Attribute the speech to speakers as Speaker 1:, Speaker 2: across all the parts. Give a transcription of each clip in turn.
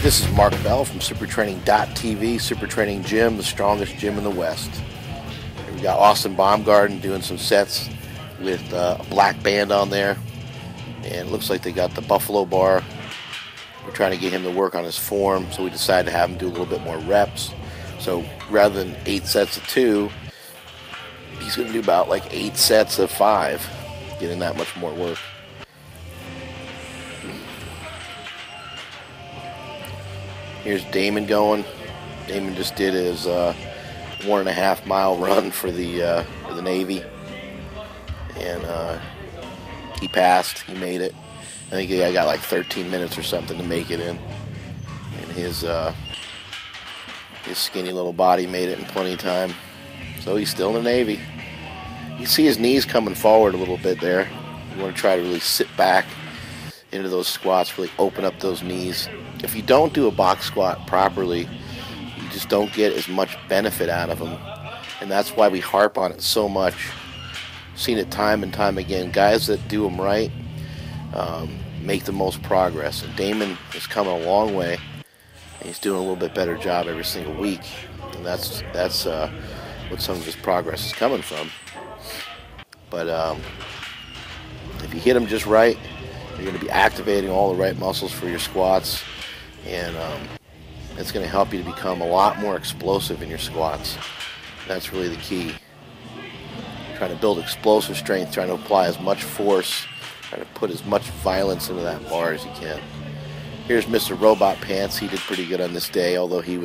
Speaker 1: This is Mark Bell from supertraining.tv, Super Training Gym, the strongest gym in the West. Here we got Austin Baumgarten doing some sets with a black band on there. And it looks like they got the Buffalo bar. We're trying to get him to work on his form, so we decided to have him do a little bit more reps. So rather than 8 sets of 2, he's going to do about like 8 sets of 5, getting that much more work. Here's Damon going. Damon just did his 1.5 mile run for the Navy, and he passed. He made it. I think he got like 13 minutes or something to make it in, and his skinny little body made it in plenty of time. So he's still in the Navy. You see his knees coming forward a little bit there. You want to try to really sit back into those squats, really open up those knees. If you don't do a box squat properly, you just don't get as much benefit out of them. And that's why we harp on it so much. Seen it time and time again. Guys that do them right make the most progress. And Damon is coming a long way. And he's doing a little bit better job every single week. And that's what some of his progress is coming from. But if you hit them just right, you're going to be activating all the right muscles for your squats, and it's going to help you to become a lot more explosive in your squats. That's really the key. Trying to build explosive strength, trying to apply as much force, trying to put as much violence into that bar as you can. Here's Mr. Robot Pants. He did pretty good on this day, although he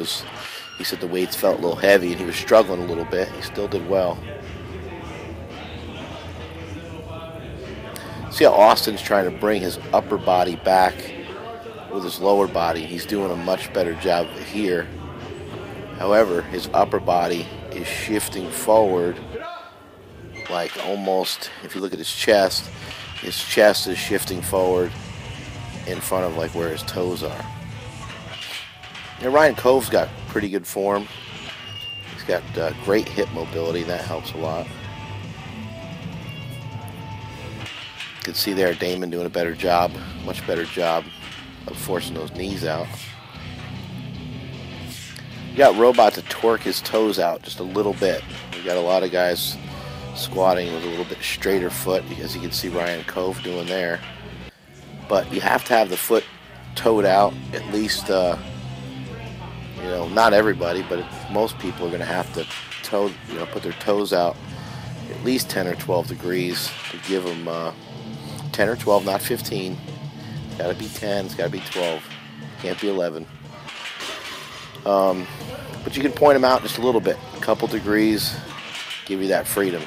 Speaker 1: said the weights felt a little heavy and he was struggling a little bit. He still did well. See how Austin's trying to bring his upper body back with his lower body. He's doing a much better job here. However, his upper body is shifting forward, like almost, if you look at his chest is shifting forward in front of like where his toes are. Now Ryan Cove's got pretty good form. He's got great hip mobility. That helps a lot. You can see there Damon doing a better job, much better job of forcing those knees out. You got Robot to torque his toes out just a little bit. We got a lot of guys squatting with a little bit straighter foot, as you can see Ryan Cove doing there. But you have to have the foot toed out at least, not everybody, but most people are going to have to put their toes out at least 10 or 12 degrees to give them 10 or 12, not 15. It's got to be 10, it's got to be 12. Can't be 11. But you can point them out just a little bit. A couple degrees, give you that freedom.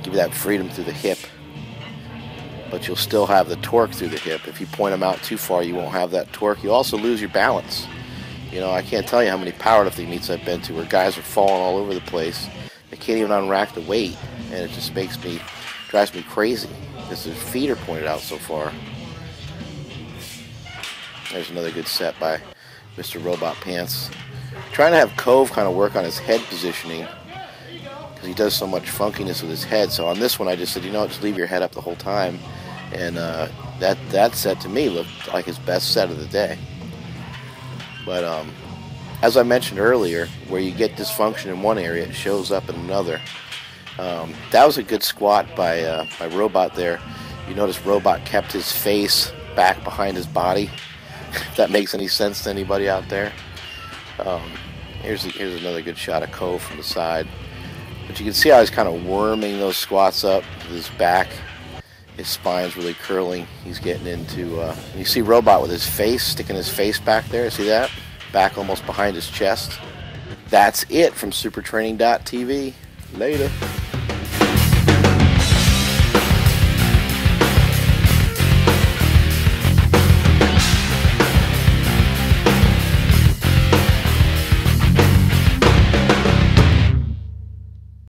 Speaker 1: Give you that freedom through the hip. But you'll still have the torque through the hip. If you point them out too far, you won't have that torque. You also lose your balance. I can't tell you how many powerlifting meets I've been to where guys are falling all over the place. They can't even unrack the weight, and it just drives me crazy because their feet are pointed out so far. There's another good set by Mr. Robot Pants. Trying to have Cove kind of work on his head positioning because he does so much funkiness with his head. So on this one I just said, just leave your head up the whole time. And that set to me looked like his best set of the day. But as I mentioned earlier, where you get dysfunction in one area, it shows up in another. That was a good squat by Robot there. You notice Robot kept his face back behind his body. If that makes any sense to anybody out there. Here's another good shot of Cove from the side. But you can see how he's kind of worming those squats up with his back. His spine's really curling. He's getting into... you see Robot with his face, sticking his face back there. See that? Back almost behind his chest. That's it from supertraining.tv. Later.